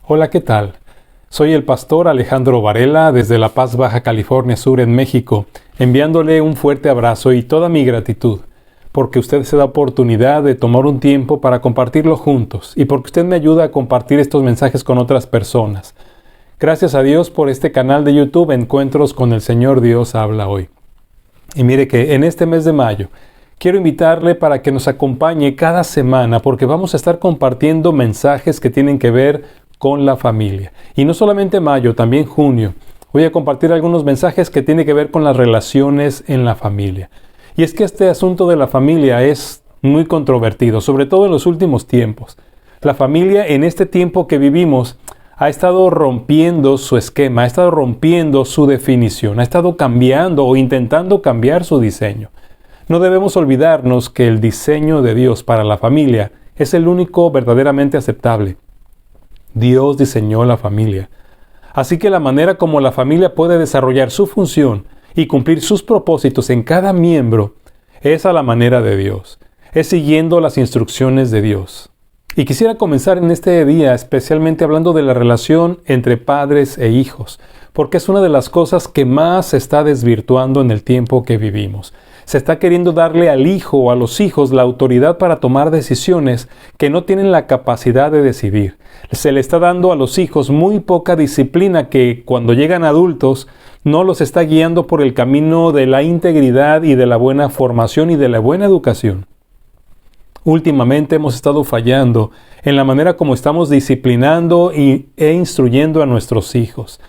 Hola, ¿qué tal? Soy el pastor Alejandro Varela desde La Paz, Baja California Sur, en México, enviándole un fuerte abrazo y toda mi gratitud, porque usted se da oportunidad de tomar un tiempo para compartirlo juntos y porque usted me ayuda a compartir estos mensajes con otras personas. Gracias a Dios por este canal de YouTube Encuentros con el Señor Dios Habla Hoy. Y mire que en este mes de mayo quiero invitarle para que nos acompañe cada semana porque vamos a estar compartiendo mensajes que tienen que ver con la familia. Y no solamente mayo, también junio. Voy a compartir algunos mensajes que tienen que ver con las relaciones en la familia. Y es que este asunto de la familia es muy controvertido, sobre todo en los últimos tiempos. La familia en este tiempo que vivimos ha estado rompiendo su esquema, ha estado rompiendo su definición, ha estado cambiando o intentando cambiar su diseño. No debemos olvidarnos que el diseño de Dios para la familia es el único verdaderamente aceptable. Dios diseñó la familia. Así que la manera como la familia puede desarrollar su función y cumplir sus propósitos en cada miembro es a la manera de Dios. Es siguiendo las instrucciones de Dios. Y quisiera comenzar en este día especialmente hablando de la relación entre padres e hijos, porque es una de las cosas que más se está desvirtuando en el tiempo que vivimos. Se está queriendo darle al hijo o a los hijos la autoridad para tomar decisiones que no tienen la capacidad de decidir. Se le está dando a los hijos muy poca disciplina que cuando llegan adultos no los está guiando por el camino de la integridad y de la buena formación y de la buena educación. Últimamente hemos estado fallando en la manera como estamos disciplinando e instruyendo a nuestros hijos.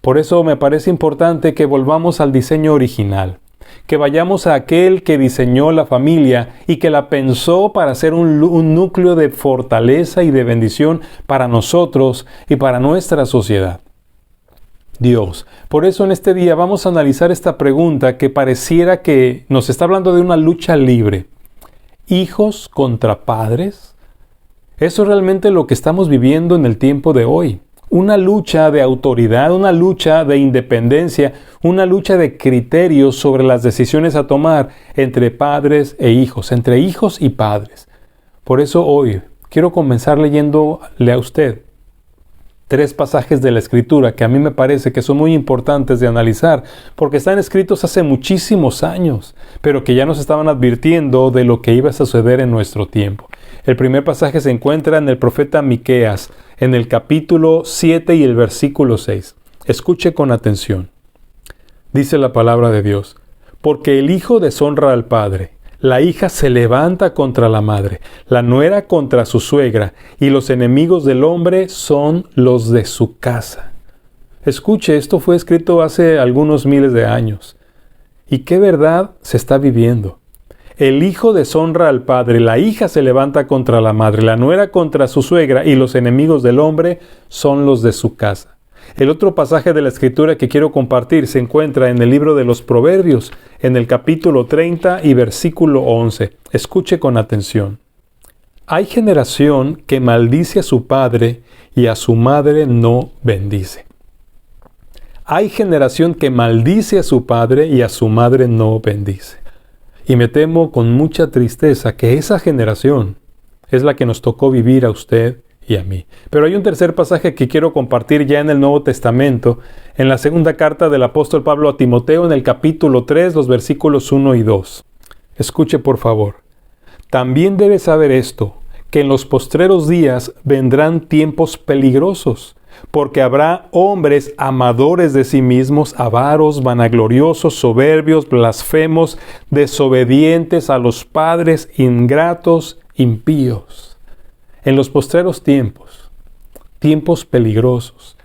Por eso me parece importante que volvamos al diseño original, que vayamos a aquel que diseñó la familia y que la pensó para ser un núcleo de fortaleza y de bendición para nosotros y para nuestra sociedad. Dios. Por eso en este día vamos a analizar esta pregunta que pareciera que nos está hablando de una lucha libre. ¿Hijos contra padres? Eso es realmente lo que estamos viviendo en el tiempo de hoy. Una lucha de autoridad, una lucha de independencia, una lucha de criterios sobre las decisiones a tomar entre padres e hijos, entre hijos y padres. Por eso hoy quiero comenzar leyéndole a usted 3 pasajes de la Escritura que a mí me parece que son muy importantes de analizar, porque están escritos hace muchísimos años, pero que ya nos estaban advirtiendo de lo que iba a suceder en nuestro tiempo. El primer pasaje se encuentra en el profeta Miqueas, en el capítulo 7 y el versículo 6. Escuche con atención. Dice la palabra de Dios: porque el hijo deshonra al padre, la hija se levanta contra la madre, la nuera contra su suegra, y los enemigos del hombre son los de su casa. Escuche, esto fue escrito hace algunos miles de años. ¿Y qué verdad se está viviendo? El hijo deshonra al padre, la hija se levanta contra la madre, la nuera contra su suegra, y los enemigos del hombre son los de su casa. El otro pasaje de la Escritura que quiero compartir se encuentra en el libro de los Proverbios, en el capítulo 30 y versículo 11. Escuche con atención. Hay generación que maldice a su padre y a su madre no bendice. Hay generación que maldice a su padre y a su madre no bendice. Y me temo con mucha tristeza que esa generación es la que nos tocó vivir a usted y a mí. Pero hay un tercer pasaje que quiero compartir ya en el Nuevo Testamento, en la segunda carta del apóstol Pablo a Timoteo, en el capítulo 3, los versículos 1 y 2. Escuche por favor. También debes saber esto, que en los postreros días vendrán tiempos peligrosos, porque habrá hombres amadores de sí mismos, avaros, vanagloriosos, soberbios, blasfemos, desobedientes a los padres, ingratos, impíos. En los postreros tiempos, tiempos peligrosos,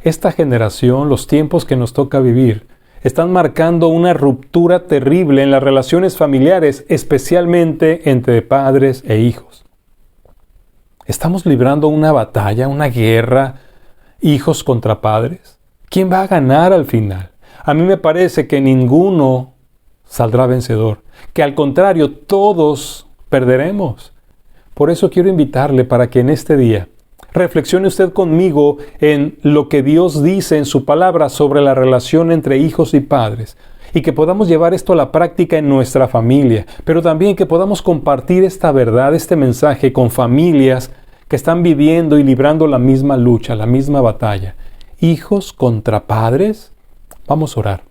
esta generación, los tiempos que nos toca vivir, están marcando una ruptura terrible en las relaciones familiares, especialmente entre padres e hijos. ¿Estamos librando una batalla, una guerra, hijos contra padres? ¿Quién va a ganar al final? A mí me parece que ninguno saldrá vencedor, que al contrario, todos perderemos. Por eso quiero invitarle para que en este día reflexione usted conmigo en lo que Dios dice en su palabra sobre la relación entre hijos y padres y que podamos llevar esto a la práctica en nuestra familia, pero también que podamos compartir esta verdad, este mensaje con familias que están viviendo y librando la misma lucha, la misma batalla. ¿Hijos contra padres? Vamos a orar.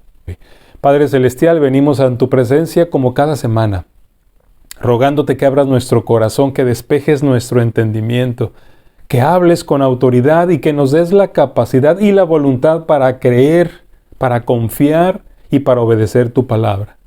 Padre Celestial, venimos a tu presencia como cada semana, rogándote que abras nuestro corazón, que despejes nuestro entendimiento, que hables con autoridad y que nos des la capacidad y la voluntad para creer, para confiar y para obedecer tu palabra.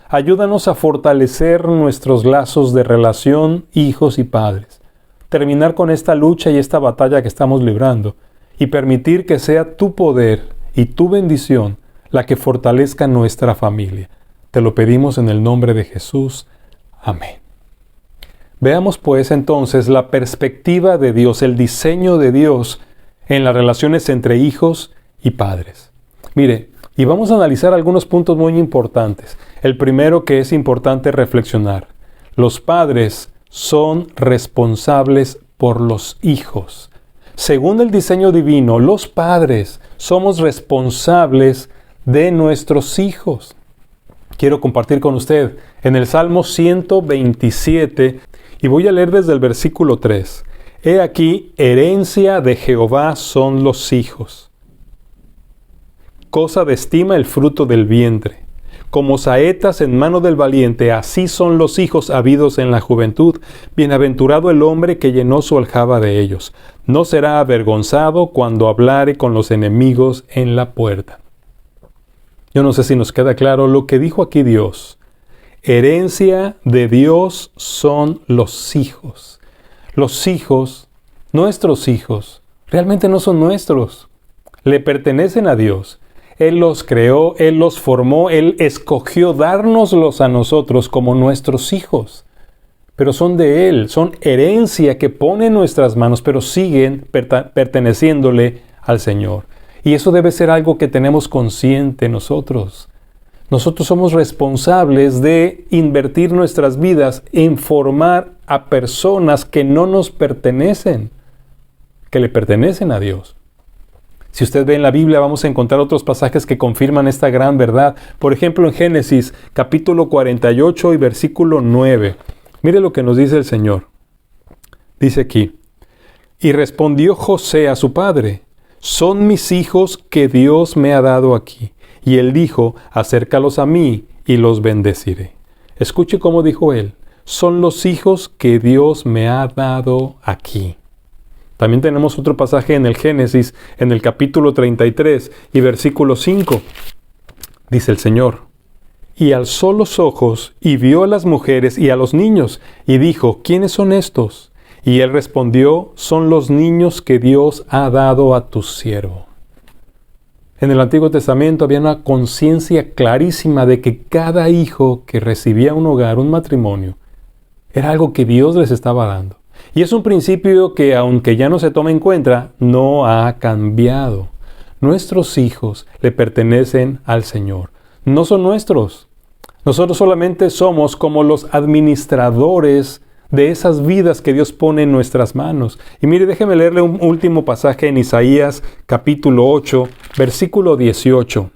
Ayúdanos a fortalecer nuestros lazos de relación, hijos y padres, terminar con esta lucha y esta batalla que estamos librando y permitir que sea tu poder y tu bendición la que fortalezca nuestra familia. Te lo pedimos en el nombre de Jesús. Amén. Veamos pues entonces la perspectiva de Dios, el diseño de Dios en las relaciones entre hijos y padres. Mire, y vamos a analizar algunos puntos muy importantes. El primero que es importante reflexionar. Los padres son responsables por los hijos. Según el diseño divino, los padres somos responsables de nuestros hijos. Quiero compartir con usted en el Salmo 127 y voy a leer desde el versículo 3. He aquí, herencia de Jehová son los hijos. Cosa de estima el fruto del vientre. Como saetas en mano del valiente, así son los hijos habidos en la juventud. Bienaventurado el hombre que llenó su aljaba de ellos. No será avergonzado cuando hablare con los enemigos en la puerta. Yo no sé si nos queda claro lo que dijo aquí Dios. Herencia de Dios son los hijos. Los hijos, nuestros hijos, realmente no son nuestros. Le pertenecen a Dios. Él los creó, Él los formó, Él escogió dárnoslos a nosotros como nuestros hijos. Pero son de Él, son herencia que pone en nuestras manos, pero siguen perteneciéndole al Señor. Y eso debe ser algo que tenemos consciente nosotros. Nosotros somos responsables de invertir nuestras vidas en formar a personas que no nos pertenecen, que le pertenecen a Dios. Si usted ve en la Biblia, vamos a encontrar otros pasajes que confirman esta gran verdad. Por ejemplo, en Génesis, capítulo 48 y versículo 9. Mire lo que nos dice el Señor. Dice aquí, y respondió José a su padre, son mis hijos que Dios me ha dado aquí. Y él dijo, acércalos a mí y los bendeciré. Escuche cómo dijo él, son los hijos que Dios me ha dado aquí. También tenemos otro pasaje en el Génesis, en el capítulo 33 y versículo 5. Dice el Señor, y alzó los ojos y vio a las mujeres y a los niños, y dijo, ¿quiénes son estos? Y él respondió, son los niños que Dios ha dado a tu siervo. En el Antiguo Testamento había una conciencia clarísima de que cada hijo que recibía un hogar, un matrimonio, era algo que Dios les estaba dando. Y es un principio que, aunque ya no se toma en cuenta, no ha cambiado. Nuestros hijos le pertenecen al Señor. No son nuestros. Nosotros solamente somos como los administradores de esas vidas que Dios pone en nuestras manos. Y mire, déjeme leerle un último pasaje en Isaías capítulo 8, versículo 18.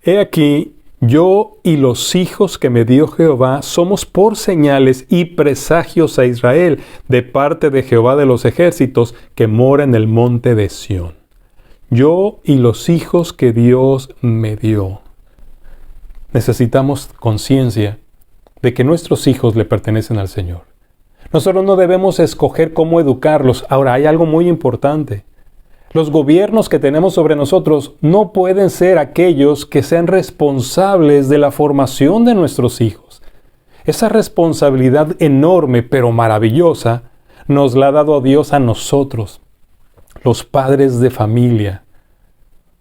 He aquí, yo y los hijos que me dio Jehová somos por señales y presagios a Israel, de parte de Jehová de los ejércitos, que mora en el monte de Sión. Yo y los hijos que Dios me dio. Necesitamos conciencia de que nuestros hijos le pertenecen al Señor. Nosotros no debemos escoger cómo educarlos. Ahora, hay algo muy importante. Los gobiernos que tenemos sobre nosotros no pueden ser aquellos que sean responsables de la formación de nuestros hijos. Esa responsabilidad enorme pero maravillosa nos la ha dado Dios a nosotros, los padres de familia.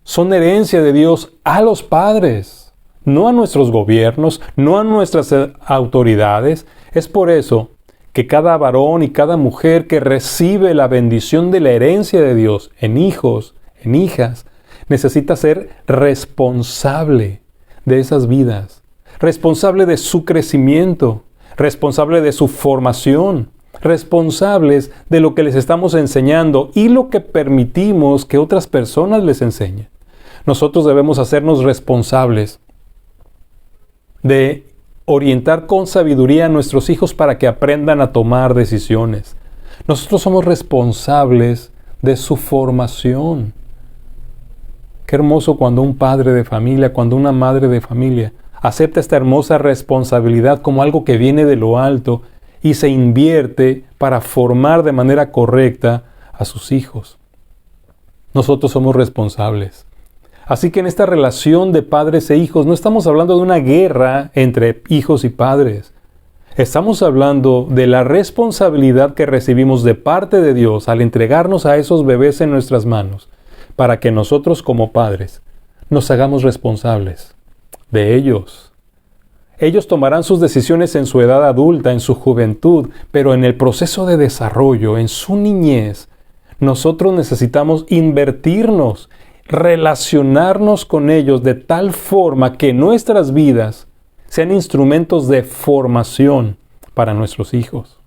Son herencia de Dios a los padres, no a nuestros gobiernos, no a nuestras autoridades. Es por eso que cada varón y cada mujer que recibe la bendición de la herencia de Dios en hijos, en hijas, necesita ser responsable de esas vidas, responsable de su crecimiento, responsable de su formación, responsables de lo que les estamos enseñando y lo que permitimos que otras personas les enseñen. Nosotros debemos hacernos responsables de orientar con sabiduría a nuestros hijos para que aprendan a tomar decisiones. Nosotros somos responsables de su formación. Qué hermoso cuando un padre de familia, cuando una madre de familia acepta esta hermosa responsabilidad como algo que viene de lo alto y se invierte para formar de manera correcta a sus hijos. Nosotros somos responsables. Así que en esta relación de padres e hijos no estamos hablando de una guerra entre hijos y padres. Estamos hablando de la responsabilidad que recibimos de parte de Dios al entregarnos a esos bebés en nuestras manos, para que nosotros como padres nos hagamos responsables de ellos. Ellos tomarán sus decisiones en su edad adulta, en su juventud, pero en el proceso de desarrollo, en su niñez, nosotros necesitamos invertirnos, relacionarnos con ellos de tal forma que nuestras vidas sean instrumentos de formación para nuestros hijos.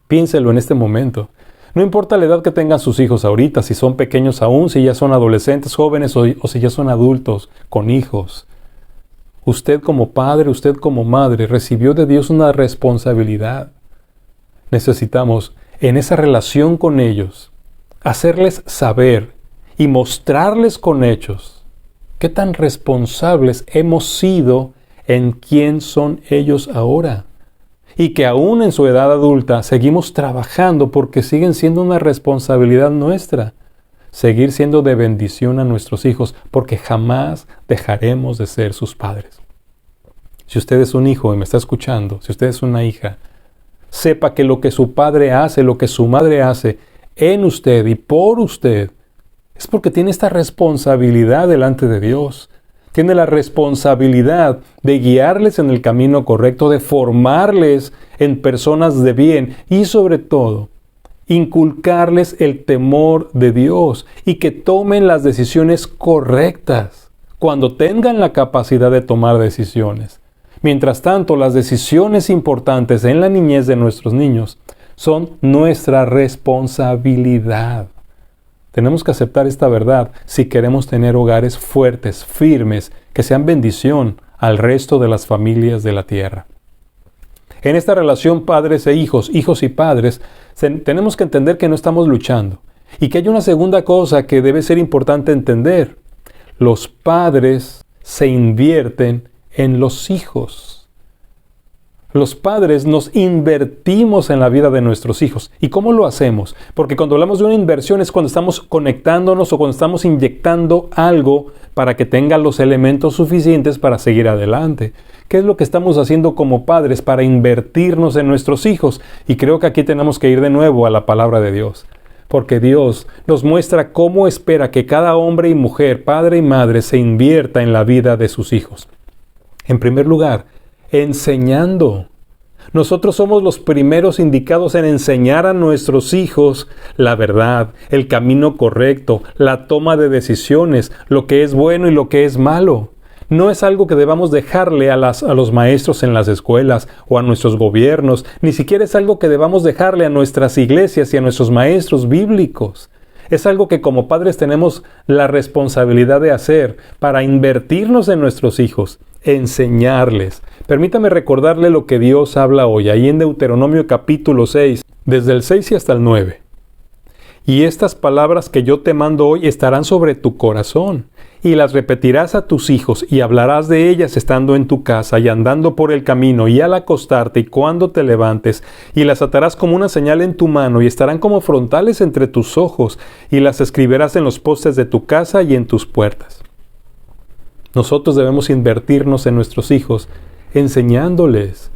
Piénselo en este momento. No importa la edad que tengan sus hijos ahorita, si son pequeños aún, si ya son adolescentes, jóvenes o si ya son adultos con hijos. Usted como padre, usted como madre, recibió de Dios una responsabilidad. Necesitamos, en esa relación con ellos, hacerles saber y mostrarles con hechos qué tan responsables hemos sido en quién son ellos ahora. Y que aún en su edad adulta seguimos trabajando porque siguen siendo una responsabilidad nuestra. Seguir siendo de bendición a nuestros hijos porque jamás dejaremos de ser sus padres. Si usted es un hijo y me está escuchando, si usted es una hija, sepa que lo que su padre hace, lo que su madre hace en usted y por usted, es porque tiene esta responsabilidad delante de Dios. Tiene la responsabilidad de guiarles en el camino correcto, de formarles en personas de bien y sobre todo, inculcarles el temor de Dios y que tomen las decisiones correctas cuando tengan la capacidad de tomar decisiones. Mientras tanto, las decisiones importantes en la niñez de nuestros niños son nuestra responsabilidad. Tenemos que aceptar esta verdad si queremos tener hogares fuertes, firmes, que sean bendición al resto de las familias de la tierra. En esta relación padres e hijos, hijos y padres, tenemos que entender que no estamos luchando. Y que hay una segunda cosa que debe ser importante entender. Los padres se invierten en los hijos. Los padres nos invertimos en la vida de nuestros hijos. ¿Y cómo lo hacemos? Porque cuando hablamos de una inversión es cuando estamos conectándonos o cuando estamos inyectando algo para que tenga los elementos suficientes para seguir adelante. ¿Qué es lo que estamos haciendo como padres para invertirnos en nuestros hijos? Y creo que aquí tenemos que ir de nuevo a la palabra de Dios. Porque Dios nos muestra cómo espera que cada hombre y mujer, padre y madre, se invierta en la vida de sus hijos. En primer lugar, enseñando. Nosotros somos los primeros indicados en enseñar a nuestros hijos la verdad, el camino correcto, la toma de decisiones, lo que es bueno y lo que es malo. No es algo que debamos dejarle a los maestros en las escuelas o a nuestros gobiernos, ni siquiera es algo que debamos dejarle a nuestras iglesias y a nuestros maestros bíblicos. Es algo que como padres tenemos la responsabilidad de hacer para invertirnos en nuestros hijos, enseñarles. Permítame recordarle lo que Dios habla hoy, ahí en Deuteronomio capítulo 6, desde el 6 y hasta el 9. Y estas palabras que yo te mando hoy estarán sobre tu corazón, y las repetirás a tus hijos, y hablarás de ellas estando en tu casa, y andando por el camino, y al acostarte, y cuando te levantes, y las atarás como una señal en tu mano, y estarán como frontales entre tus ojos, y las escribirás en los postes de tu casa y en tus puertas. Nosotros debemos invertirnos en nuestros hijos, enseñándoles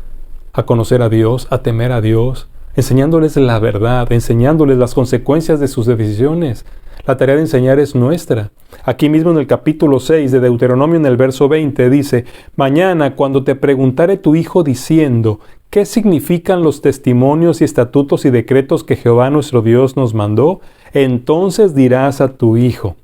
a conocer a Dios, a temer a Dios, enseñándoles la verdad, enseñándoles las consecuencias de sus decisiones. La tarea de enseñar es nuestra. Aquí mismo en el capítulo 6 de Deuteronomio, en el verso 20, dice: Mañana, cuando te preguntare tu hijo diciendo, ¿qué significan los testimonios y estatutos y decretos que Jehová nuestro Dios nos mandó? Entonces dirás a tu hijo.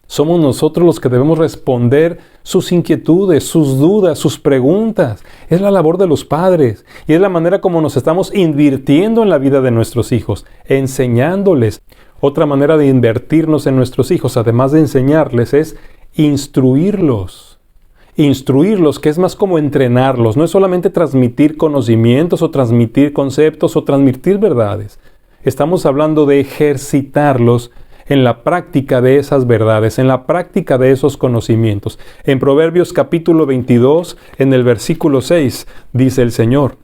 Somos nosotros los que debemos responder sus inquietudes, sus dudas, sus preguntas. Es la labor de los padres y es la manera como nos estamos invirtiendo en la vida de nuestros hijos, enseñándoles. Otra manera de invertirnos en nuestros hijos, además de enseñarles, es instruirlos. instruirlos, que es más como entrenarlos. No es solamente transmitir conocimientos o transmitir conceptos o transmitir verdades. Estamos hablando de ejercitarlos en la práctica de esas verdades, en la práctica de esos conocimientos. En Proverbios capítulo 22, en el versículo 6, dice el Señor: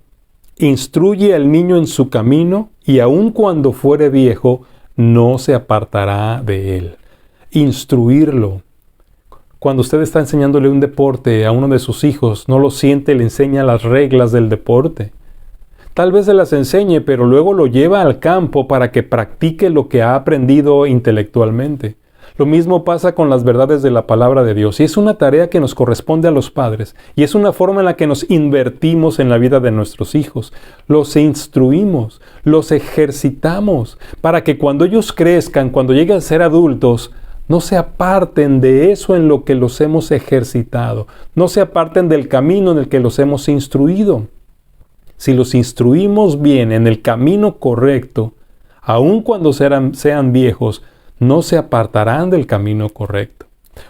instruye al niño en su camino, y aun cuando fuere viejo, no se apartará de él. Instruirlo. Cuando usted está enseñándole un deporte a uno de sus hijos, no lo siente, le enseña las reglas del deporte. Tal vez se las enseñe, pero luego lo lleva al campo para que practique lo que ha aprendido intelectualmente. Lo mismo pasa con las verdades de la palabra de Dios, y es una tarea que nos corresponde a los padres, y es una forma en la que nos invertimos en la vida de nuestros hijos. Los instruimos, los ejercitamos, para que cuando ellos crezcan, cuando lleguen a ser adultos, no se aparten de eso en lo que los hemos ejercitado, no se aparten del camino en el que los hemos instruido. Si los instruimos bien en el camino correcto, aun cuando sean viejos, no se apartarán del camino correcto.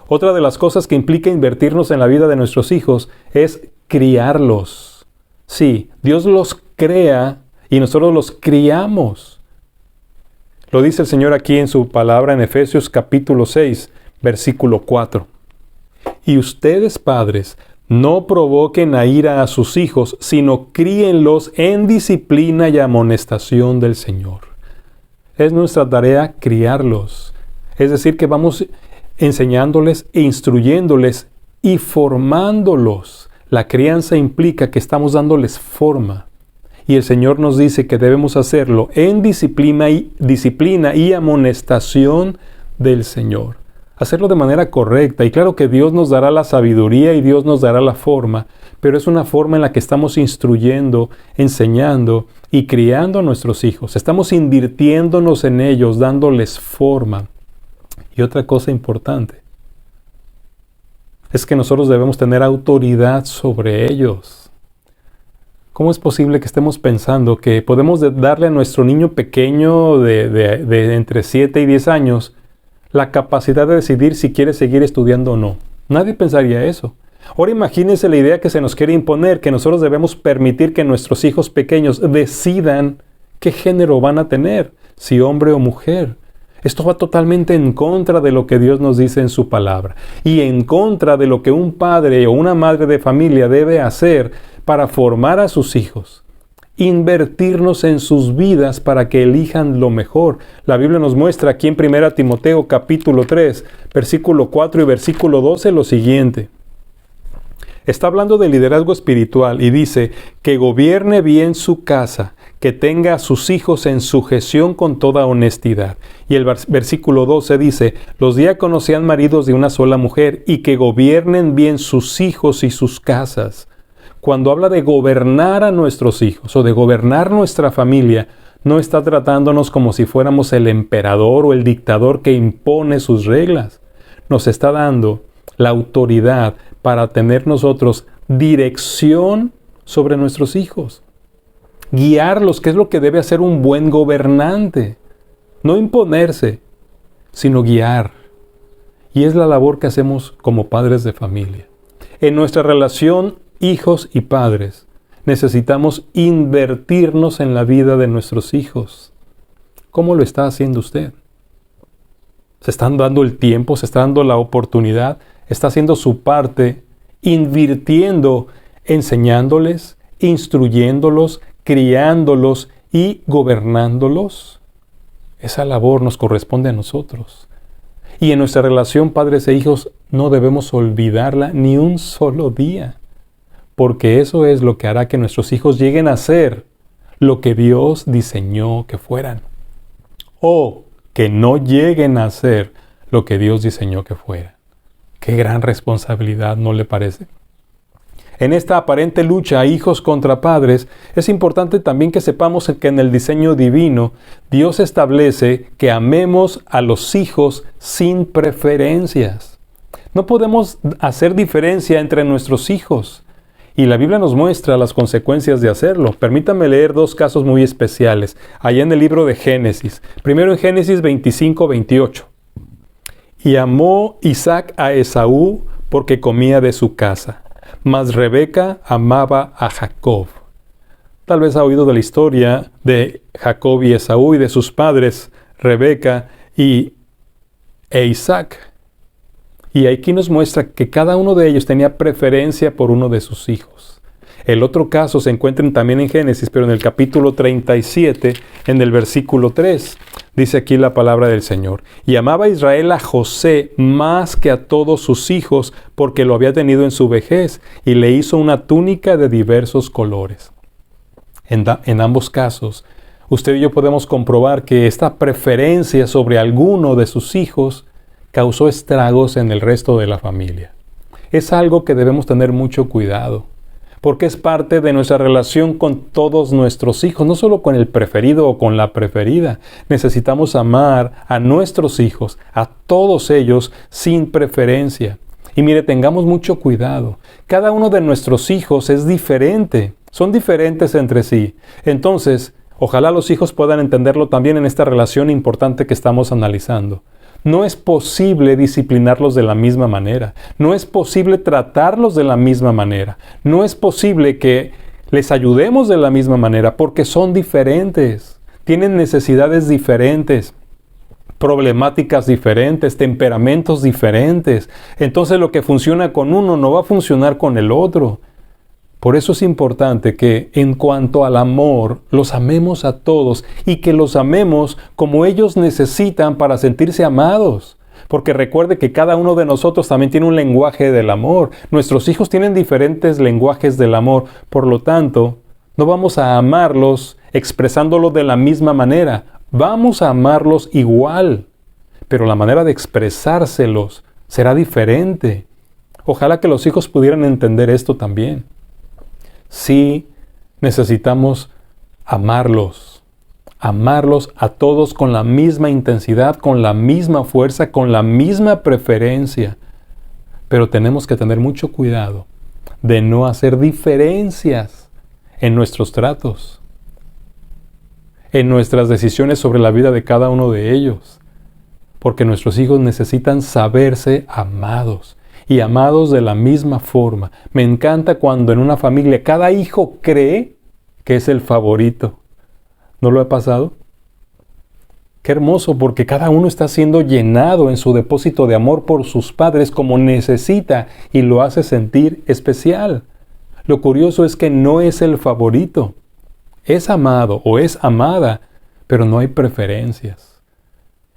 Otra de las cosas que implica invertirnos en la vida de nuestros hijos es criarlos. Sí, Dios los crea y nosotros los criamos. Lo dice el Señor aquí en su palabra en Efesios capítulo 6, versículo 4. Y ustedes, padres, no provoquen a ira a sus hijos, sino críenlos en disciplina y amonestación del Señor. Es nuestra tarea criarlos. Es decir, que vamos enseñándoles e instruyéndoles y formándolos. La crianza implica que estamos dándoles forma. Y el Señor nos dice que debemos hacerlo en disciplina y amonestación del Señor. Hacerlo de manera correcta. Y claro que Dios nos dará la sabiduría y Dios nos dará la forma, pero es una forma en la que estamos instruyendo, enseñando y criando a nuestros hijos. Estamos invirtiéndonos en ellos, dándoles forma. Y otra cosa importante es que nosotros debemos tener autoridad sobre ellos. ¿Cómo es posible que estemos pensando que podemos darle a nuestro niño pequeño de entre 7 y 10 años la capacidad de decidir si quiere seguir estudiando o no? Nadie pensaría eso. Ahora imagínense la idea que se nos quiere imponer, que nosotros debemos permitir que nuestros hijos pequeños decidan qué género van a tener, si hombre o mujer. Esto va totalmente en contra de lo que Dios nos dice en su palabra y en contra de lo que un padre o una madre de familia debe hacer para formar a sus hijos. Invertirnos en sus vidas para que elijan lo mejor. La Biblia nos muestra aquí en 1 Timoteo capítulo 3, versículo 4 y versículo 12 lo siguiente. Está hablando de liderazgo espiritual y dice que gobierne bien su casa, que tenga a sus hijos en sujeción con toda honestidad. Y el versículo 12 dice, los diáconos sean maridos de una sola mujer y que gobiernen bien sus hijos y sus casas. Cuando habla de gobernar a nuestros hijos o de gobernar nuestra familia, no está tratándonos como si fuéramos el emperador o el dictador que impone sus reglas. Nos está dando la autoridad para tener nosotros dirección sobre nuestros hijos. Guiarlos, que es lo que debe hacer un buen gobernante. No imponerse, sino guiar. Y es la labor que hacemos como padres de familia. En nuestra relación hijos y padres, necesitamos invertirnos en la vida de nuestros hijos. ¿Cómo lo está haciendo usted? ¿Se están dando el tiempo? ¿Se está dando la oportunidad? ¿Está haciendo su parte, invirtiendo, enseñándoles, instruyéndolos, criándolos y gobernándolos? Esa labor nos corresponde a nosotros. Y en nuestra relación padres e hijos no debemos olvidarla ni un solo día. Porque eso es lo que hará que nuestros hijos lleguen a ser lo que Dios diseñó que fueran. O que no lleguen a ser lo que Dios diseñó que fueran. Qué gran responsabilidad, ¿no le parece? En esta aparente lucha hijos contra padres, es importante también que sepamos que en el diseño divino, Dios establece que amemos a los hijos sin preferencias. No podemos hacer diferencia entre nuestros hijos. Y la Biblia nos muestra las consecuencias de hacerlo. Permítame leer dos casos muy especiales, allá en el libro de Génesis. Primero en Génesis 25, 28. Y amó Isaac a Esaú porque comía de su casa. Mas Rebeca amaba a Jacob. Tal vez ha oído de la historia de Jacob y Esaú y de sus padres, Rebeca e Isaac. Y aquí nos muestra que cada uno de ellos tenía preferencia por uno de sus hijos. El otro caso se encuentra también en Génesis, pero en el capítulo 37, en el versículo 3. Dice aquí la palabra del Señor. Y amaba Israel a José más que a todos sus hijos, porque lo había tenido en su vejez, y le hizo una túnica de diversos colores. En ambos casos, usted y yo podemos comprobar que esta preferencia sobre alguno de sus hijos causó estragos en el resto de la familia. Es algo que debemos tener mucho cuidado, porque es parte de nuestra relación con todos nuestros hijos, no solo con el preferido o con la preferida. Necesitamos amar a nuestros hijos, a todos ellos, sin preferencia. Y mire, tengamos mucho cuidado. Cada uno de nuestros hijos es diferente, son diferentes entre sí. Entonces, ojalá los hijos puedan entenderlo también en esta relación importante que estamos analizando. No es posible disciplinarlos de la misma manera. No es posible tratarlos de la misma manera. No es posible que les ayudemos de la misma manera porque son diferentes. Tienen necesidades diferentes, problemáticas diferentes, temperamentos diferentes. Entonces lo que funciona con uno no va a funcionar con el otro. Por eso es importante que en cuanto al amor, los amemos a todos y que los amemos como ellos necesitan para sentirse amados. Porque recuerde que cada uno de nosotros también tiene un lenguaje del amor. Nuestros hijos tienen diferentes lenguajes del amor. Por lo tanto, no vamos a amarlos expresándolo de la misma manera. Vamos a amarlos igual. Pero la manera de expresárselos será diferente. Ojalá que los hijos pudieran entender esto también. Sí, necesitamos amarlos a todos con la misma intensidad, con la misma fuerza, con la misma preferencia. Pero tenemos que tener mucho cuidado de no hacer diferencias en nuestros tratos, en nuestras decisiones sobre la vida de cada uno de ellos, porque nuestros hijos necesitan saberse amados. Y amados de la misma forma. Me encanta cuando en una familia cada hijo cree que es el favorito. ¿No lo ha pasado? Qué hermoso, porque cada uno está siendo llenado en su depósito de amor por sus padres como necesita y lo hace sentir especial. Lo curioso es que no es el favorito. Es amado o es amada, pero no hay preferencias.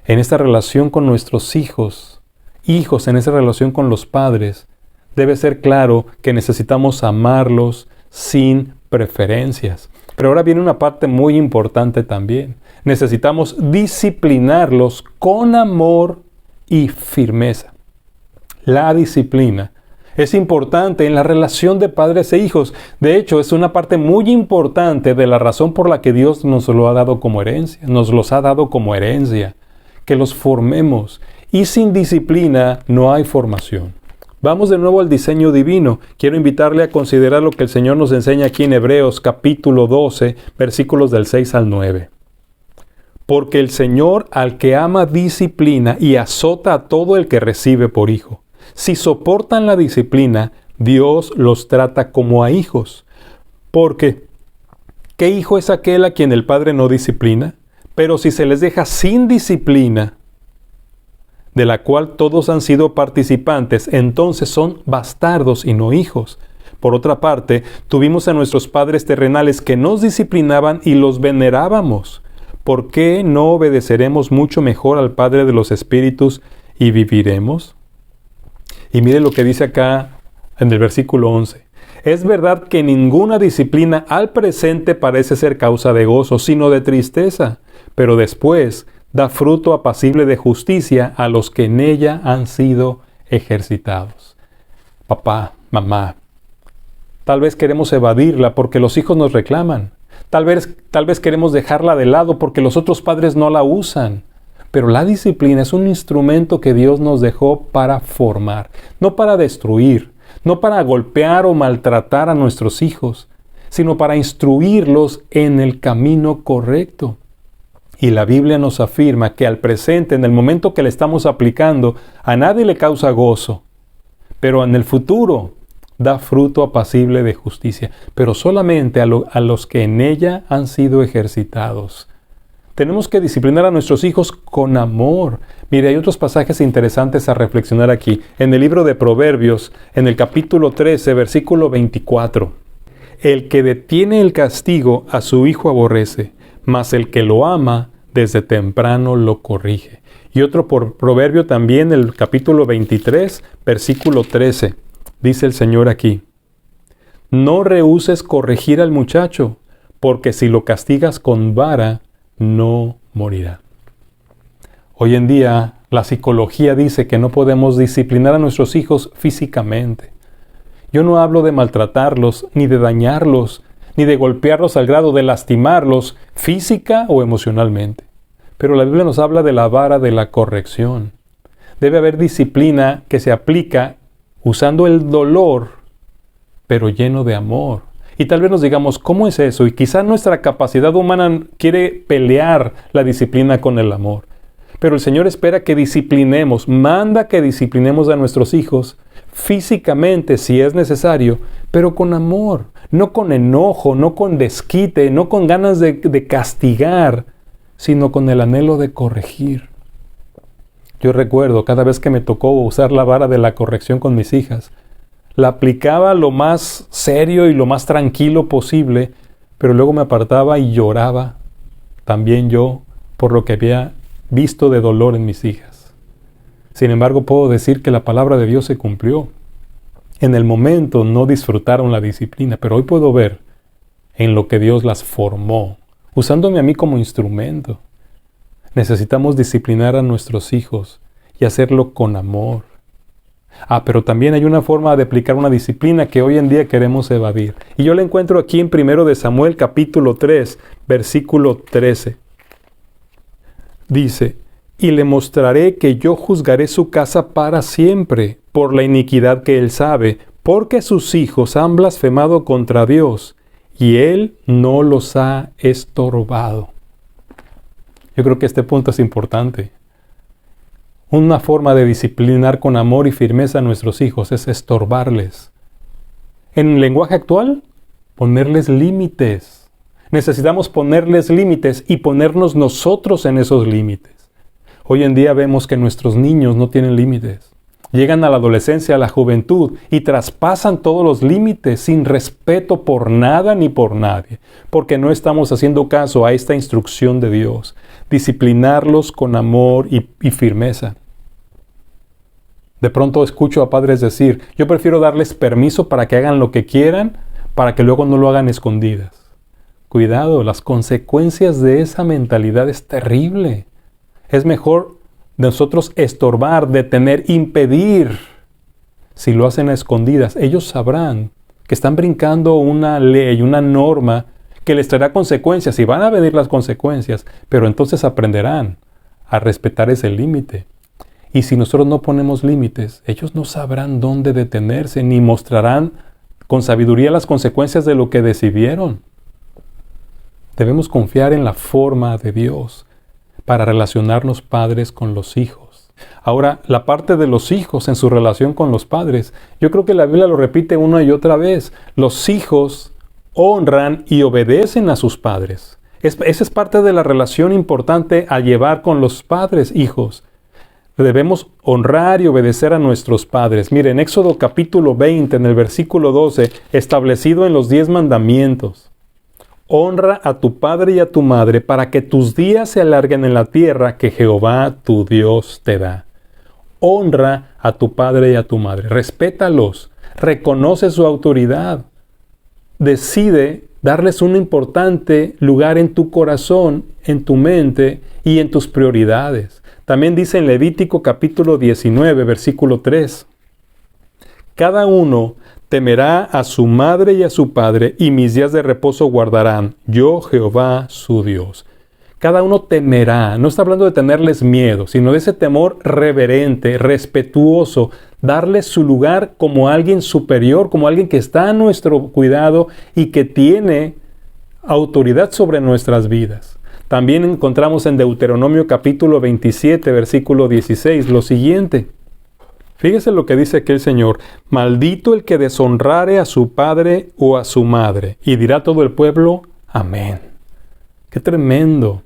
En esta relación con nuestros hijos, en esa relación con los padres, debe ser claro que necesitamos amarlos sin preferencias. Pero ahora viene una parte muy importante también. Necesitamos disciplinarlos con amor y firmeza. La disciplina es importante en la relación de padres e hijos. De hecho, es una parte muy importante de la razón por la que Dios nos lo ha dado como herencia. Nos los ha dado como herencia. Que los formemos. Y sin disciplina no hay formación. Vamos de nuevo al diseño divino. Quiero invitarle a considerar lo que el Señor nos enseña aquí en Hebreos capítulo 12, versículos del 6 al 9. Porque el Señor al que ama disciplina y azota a todo el que recibe por hijo. Si soportan la disciplina, Dios los trata como a hijos. Porque, ¿qué hijo es aquel a quien el Padre no disciplina? Pero si se les deja sin disciplina, de la cual todos han sido participantes, entonces son bastardos y no hijos. Por otra parte, tuvimos a nuestros padres terrenales que nos disciplinaban y los venerábamos. ¿Por qué no obedeceremos mucho mejor al Padre de los Espíritus y viviremos? Y mire lo que dice acá en el versículo 11. Es verdad que ninguna disciplina al presente parece ser causa de gozo, sino de tristeza, pero después da fruto apacible de justicia a los que en ella han sido ejercitados. Papá, mamá, tal vez queremos evadirla porque los hijos nos reclaman. Tal vez queremos dejarla de lado porque los otros padres no la usan. Pero la disciplina es un instrumento que Dios nos dejó para formar, no para destruir, no para golpear o maltratar a nuestros hijos, sino para instruirlos en el camino correcto. Y la Biblia nos afirma que al presente, en el momento que le estamos aplicando, a nadie le causa gozo. pero en el futuro da fruto apacible de justicia, pero solamente a los que en ella han sido ejercitados. Tenemos que disciplinar a nuestros hijos con amor. Mire, hay otros pasajes interesantes a reflexionar aquí. En el libro de Proverbios, en el capítulo 13, versículo 24. El que detiene el castigo a su hijo aborrece, mas el que lo ama desde temprano lo corrige. Y otro proverbio también, el capítulo 23, versículo 13. Dice el Señor aquí: no rehúses corregir al muchacho, porque si lo castigas con vara, no morirá. Hoy en día, la psicología dice que no podemos disciplinar a nuestros hijos físicamente. Yo no hablo de maltratarlos, ni de dañarlos, ni de golpearlos al grado de lastimarlos física o emocionalmente. Pero la Biblia nos habla de la vara de la corrección. Debe haber disciplina que se aplica usando el dolor, pero lleno de amor. Y tal vez nos digamos, ¿cómo es eso? Y quizá nuestra capacidad humana quiere pelear la disciplina con el amor. Pero el Señor espera que disciplinemos, manda que disciplinemos a nuestros hijos físicamente si es necesario, pero con amor, no con enojo, no con desquite, no con ganas de castigar, sino con el anhelo de corregir. Yo recuerdo cada vez que me tocó usar la vara de la corrección con mis hijas, la aplicaba lo más serio y lo más tranquilo posible, pero luego me apartaba y lloraba también yo por lo que había visto de dolor en mis hijas. Sin embargo, puedo decir que la palabra de Dios se cumplió. En el momento no disfrutaron la disciplina, pero hoy puedo ver en lo que Dios las formó, usándome a mí como instrumento. Necesitamos disciplinar a nuestros hijos y hacerlo con amor. Pero también hay una forma de aplicar una disciplina que hoy en día queremos evadir. Y yo la encuentro aquí en 1 de Samuel capítulo 3, versículo 13. Dice: y le mostraré que yo juzgaré su casa para siempre por la iniquidad que él sabe, porque sus hijos han blasfemado contra Dios, y él no los ha estorbado. Yo creo que este punto es importante. Una forma de disciplinar con amor y firmeza a nuestros hijos es estorbarles. En el lenguaje actual, ponerles límites. Necesitamos ponerles límites y ponernos nosotros en esos límites. Hoy en día vemos que nuestros niños no tienen límites. Llegan a la adolescencia, a la juventud y traspasan todos los límites sin respeto por nada ni por nadie, porque no estamos haciendo caso a esta instrucción de Dios. Disciplinarlos con amor y firmeza. De pronto escucho a padres decir: yo prefiero darles permiso para que hagan lo que quieran, para que luego no lo hagan escondidas. Cuidado, las consecuencias de esa mentalidad es terrible. Es mejor nosotros estorbar, detener, impedir. Si lo hacen a escondidas, ellos sabrán que están brincando una ley, una norma que les traerá consecuencias y van a venir las consecuencias, pero entonces aprenderán a respetar ese límite. Y si nosotros no ponemos límites, ellos no sabrán dónde detenerse, ni mostrarán con sabiduría las consecuencias de lo que decidieron. Debemos confiar en la forma de Dios para relacionarnos padres con los hijos. Ahora, la parte de los hijos en su relación con los padres, yo creo que la Biblia lo repite una y otra vez. Los hijos honran y obedecen a sus padres. Esa es parte de la relación importante a llevar con los padres, hijos. Debemos honrar y obedecer a nuestros padres. Miren, Éxodo capítulo 20, en el versículo 12, establecido en los 10 mandamientos. Honra a tu padre y a tu madre para que tus días se alarguen en la tierra que Jehová tu Dios te da. Honra a tu padre y a tu madre. Respétalos. Reconoce su autoridad. Decide darles un importante lugar en tu corazón, en tu mente y en tus prioridades. También dice en Levítico capítulo 19, versículo 3. Cada uno temerá a su madre y a su padre, y mis días de reposo guardarán, yo Jehová su Dios. Cada uno temerá, no está hablando de tenerles miedo, sino de ese temor reverente, respetuoso, darles su lugar como alguien superior, como alguien que está a nuestro cuidado y que tiene autoridad sobre nuestras vidas. También encontramos en Deuteronomio capítulo 27, versículo 16, lo siguiente. Fíjese lo que dice aquí el Señor. Maldito el que deshonrare a su padre o a su madre. Y dirá todo el pueblo, amén. Qué tremendo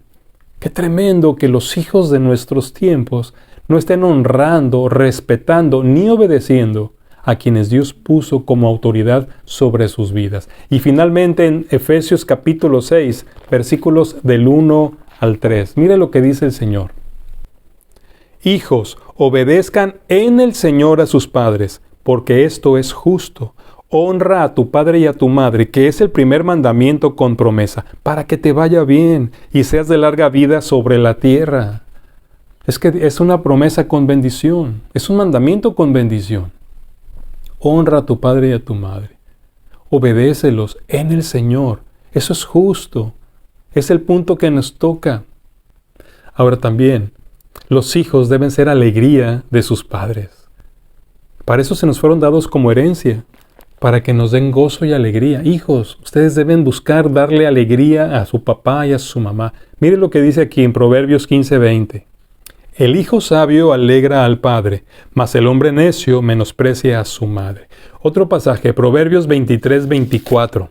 que los hijos de nuestros tiempos no estén honrando, respetando ni obedeciendo a quienes Dios puso como autoridad sobre sus vidas. Y finalmente en Efesios capítulo 6, versículos del 1 al 3. Mire lo que dice el Señor. Hijos, obedezcan en el Señor a sus padres, porque esto es justo. Honra a tu padre y a tu madre, que es el primer mandamiento con promesa, para que te vaya bien y seas de larga vida sobre la tierra. Es que es una promesa con bendición, es un mandamiento con bendición. Honra a tu padre y a tu madre. Obedécelos en el Señor. Eso es justo. Es el punto que nos toca. Ahora también, los hijos deben ser alegría de sus padres. Para eso se nos fueron dados como herencia, para que nos den gozo y alegría. Hijos, ustedes deben buscar darle alegría a su papá y a su mamá. Mire lo que dice aquí en Proverbios 15:20. El hijo sabio alegra al padre, mas el hombre necio menosprecia a su madre. Otro pasaje, Proverbios 23:24.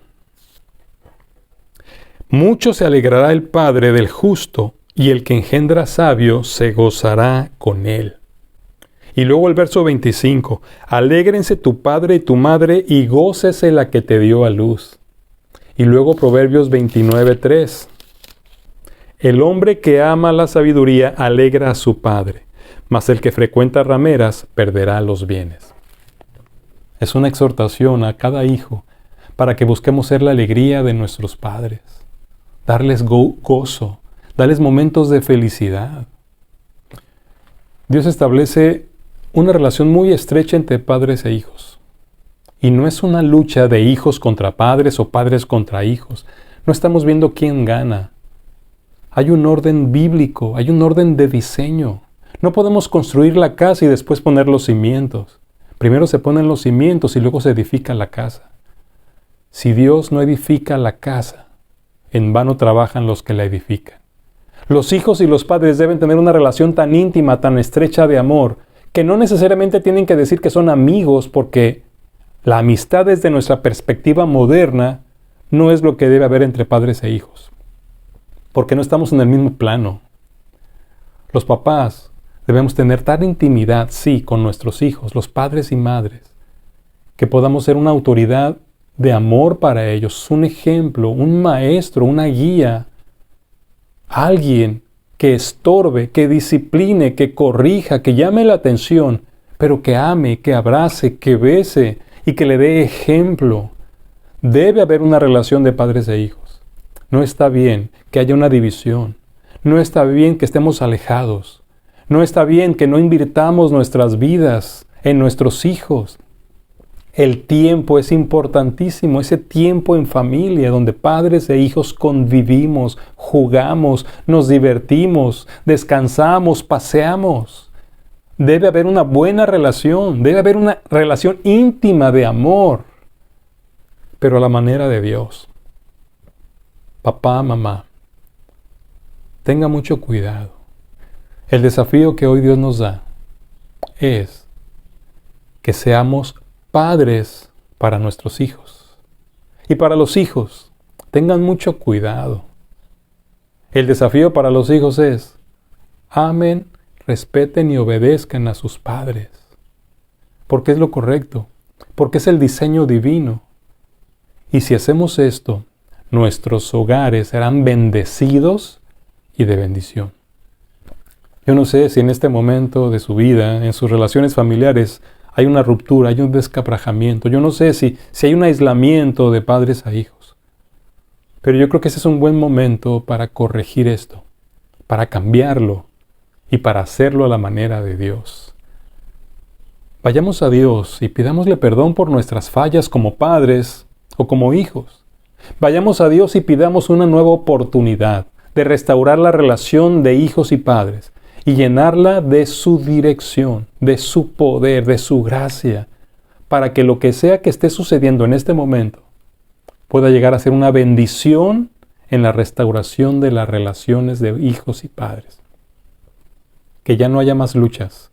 Mucho se alegrará el padre del justo, y el que engendra sabio se gozará con él. Y luego el verso 25. Alégrense tu padre y tu madre, y gócese la que te dio a luz. Y luego Proverbios 29:3. El hombre que ama la sabiduría alegra a su padre, mas el que frecuenta rameras perderá los bienes. Es una exhortación a cada hijo para que busquemos ser la alegría de nuestros padres, darles gozo, darles momentos de felicidad. Dios establece una relación muy estrecha entre padres e hijos. Y no es una lucha de hijos contra padres o padres contra hijos. No estamos viendo quién gana. Hay un orden bíblico, hay un orden de diseño. No podemos construir la casa y después poner los cimientos. Primero se ponen los cimientos y luego se edifica la casa. Si Dios no edifica la casa, en vano trabajan los que la edifican. Los hijos y los padres deben tener una relación tan íntima, tan estrecha de amor, que no necesariamente tienen que decir que son amigos, porque la amistad desde nuestra perspectiva moderna no es lo que debe haber entre padres e hijos. Porque no estamos en el mismo plano. Los papás debemos tener tal intimidad, sí, con nuestros hijos, los padres y madres, que podamos ser una autoridad de amor para ellos, un ejemplo, un maestro, una guía, alguien que estorbe, que discipline, que corrija, que llame la atención, pero que ame, que abrace, que bese y que le dé ejemplo. Debe haber una relación de padres e hijos. No está bien que haya una división. No está bien que estemos alejados. No está bien que no invirtamos nuestras vidas en nuestros hijos. El tiempo es importantísimo, ese tiempo en familia donde padres e hijos convivimos, jugamos, nos divertimos, descansamos, paseamos. Debe haber una buena relación, debe haber una relación íntima de amor, pero a la manera de Dios. Papá, mamá, tenga mucho cuidado. El desafío que hoy Dios nos da es que seamos padres para nuestros hijos. Y para los hijos, tengan mucho cuidado. El desafío para los hijos es: amen, respeten y obedezcan a sus padres. Porque es lo correcto, porque es el diseño divino. Y si hacemos esto, nuestros hogares serán bendecidos y de bendición. Yo no sé si en este momento de su vida, en sus relaciones familiares, hay una ruptura, hay un descaprajamiento. Yo no sé si hay un aislamiento de padres a hijos. Pero yo creo que ese es un buen momento para corregir esto, para cambiarlo y para hacerlo a la manera de Dios. Vayamos a Dios y pidámosle perdón por nuestras fallas como padres o como hijos. Vayamos a Dios y pidamos una nueva oportunidad de restaurar la relación de hijos y padres y llenarla de su dirección, de su poder, de su gracia, para que lo que sea que esté sucediendo en este momento pueda llegar a ser una bendición en la restauración de las relaciones de hijos y padres. Que ya no haya más luchas,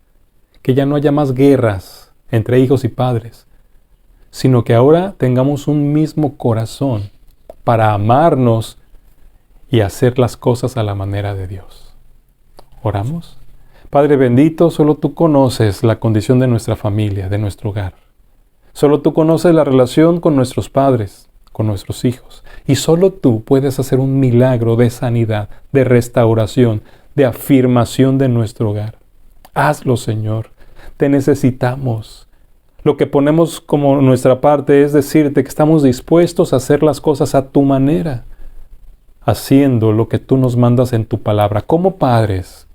que ya no haya más guerras entre hijos y padres, sino que ahora tengamos un mismo corazón para amarnos y hacer las cosas a la manera de Dios. ¿Oramos? Padre bendito, solo tú conoces la condición de nuestra familia, de nuestro hogar. Solo tú conoces la relación con nuestros padres, con nuestros hijos. Y solo tú puedes hacer un milagro de sanidad, de restauración, de afirmación de nuestro hogar. Hazlo, Señor. Te necesitamos. Lo que ponemos como nuestra parte es decirte que estamos dispuestos a hacer las cosas a tu manera, haciendo lo que tú nos mandas en tu palabra, como padres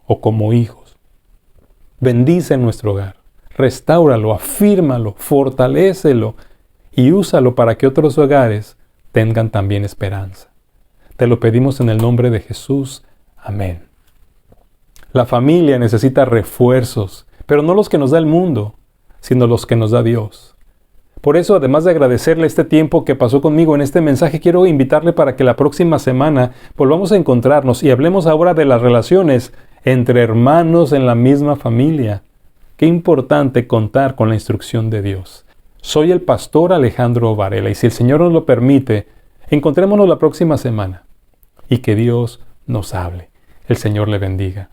o como hijos. Bendice nuestro hogar, restáuralo, afírmalo, fortalécelo y úsalo para que otros hogares tengan también esperanza. Te lo pedimos en el nombre de Jesús. Amén. La familia necesita refuerzos, pero no los que nos da el mundo, sino los que nos da Dios. Por eso, además de agradecerle este tiempo que pasó conmigo en este mensaje, quiero invitarle para que la próxima semana volvamos a encontrarnos y hablemos ahora de las relaciones entre hermanos en la misma familia. Qué importante contar con la instrucción de Dios. Soy el pastor Alejandro Varela y si el Señor nos lo permite, encontrémonos la próxima semana y que Dios nos hable. El Señor le bendiga.